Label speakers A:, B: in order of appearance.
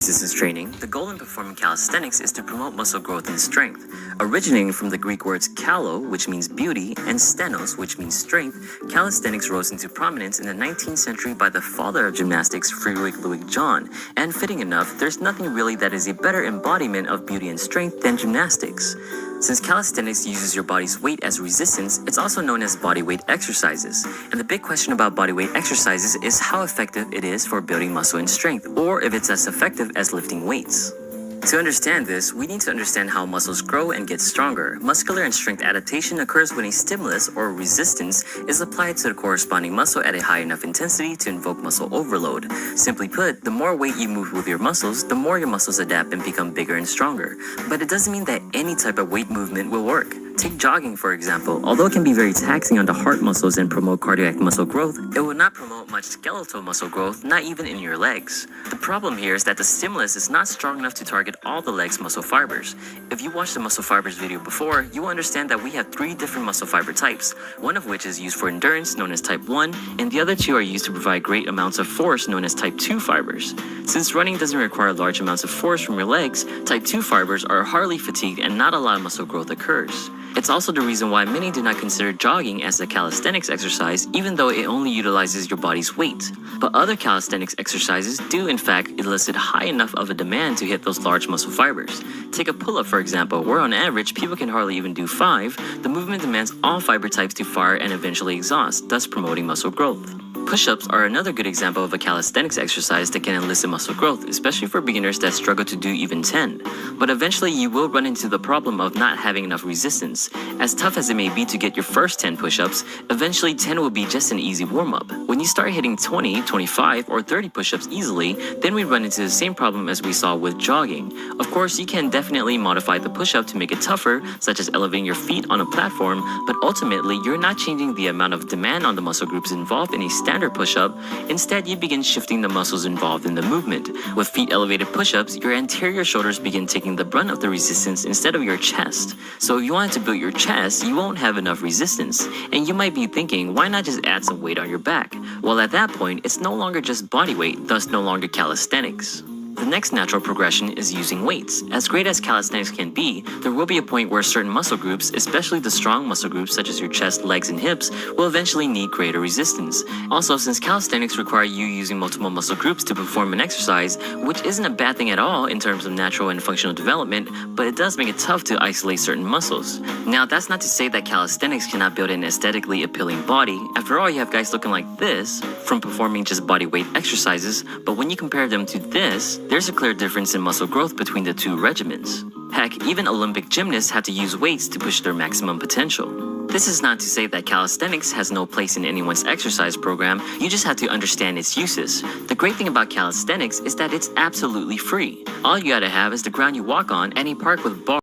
A: Resistance training, the goal in performing calisthenics is to promote muscle growth and strength. Originating from the Greek words kalo, which means beauty, and stenos, which means strength, calisthenics rose into prominence in the 19th century by the father of gymnastics, Friedrich Louis John. And fitting enough, there's nothing really that is a better embodiment of beauty and strength than gymnastics. Since calisthenics uses your body's weight as resistance, it's also known as body weight exercises. And the big question about body weight exercises is how effective it is for building muscle and strength, or if it's as effective as lifting weights. To understand this, we need to understand how muscles grow and get stronger. Muscular and strength adaptation occurs when a stimulus or resistance is applied to the corresponding muscle at a high enough intensity to invoke muscle overload. Simply put, the more weight you move with your muscles, the more your muscles adapt and become bigger and stronger. But it doesn't mean that any type of weight movement will work. Take jogging, for example. Although it can be very taxing on the heart muscles and promote cardiac muscle growth, it will not promote much skeletal muscle growth, not even in your legs. The problem here is that the stimulus is not strong enough to target all the leg's muscle fibers. If you watched the muscle fibers video before, you will understand that we have 3 different muscle fiber types, one of which is used for endurance, known as type 1, and the other 2 are used to provide great amounts of force, known as type 2 fibers. Since running doesn't require large amounts of force from your legs, type 2 fibers are hardly fatigued and not a lot of muscle growth occurs. It's also the reason why many do not consider jogging as a calisthenics exercise, even though it only utilizes your body's weight. But other calisthenics exercises do in fact elicit high enough of a demand to hit those large muscle fibers. Take a pull-up, for example, where on average people can hardly even do 5. The movement demands all fiber types to fire and eventually exhaust, thus promoting muscle growth. Push-ups are another good example of a calisthenics exercise that can elicit muscle growth, especially for beginners that struggle to do even 10. But eventually you will run into the problem of not having enough resistance. As tough as it may be to get your first 10 push-ups, eventually 10 will be just an easy warm-up. When you start hitting 20, 25, or 30 push-ups easily, then we run into the same problem as we saw with jogging. Of course, you can definitely modify the push-up to make it tougher, such as elevating your feet on a platform, but ultimately you're not changing the amount of demand on the muscle groups involved in a standard push-up. Instead, you begin shifting the muscles involved in the movement. With feet elevated push-ups, your anterior shoulders begin taking the brunt of the resistance instead of your chest. So if you wanted to build your chest, you won't have enough resistance. And you might be thinking, why not just add some weight on your back? Well, at that point, it's no longer just body weight, thus no longer calisthenics. The next natural progression is using weights. As great as calisthenics can be, there will be a point where certain muscle groups, especially the strong muscle groups such as your chest, legs, and hips, will eventually need greater resistance. Also, since calisthenics require you using multiple muscle groups to perform an exercise, which isn't a bad thing at all in terms of natural and functional development, but it does make it tough to isolate certain muscles. Now, that's not to say that calisthenics cannot build an aesthetically appealing body. After all, you have guys looking like this from performing just body weight exercises, but when you compare them to this, there's a clear difference in muscle growth between the 2 regimens. Heck, even Olympic gymnasts have to use weights to push their maximum potential. This is not to say that calisthenics has no place in anyone's exercise program, you just have to understand its uses. The great thing about calisthenics is that it's absolutely free. All you gotta have is the ground you walk on and a park with bars.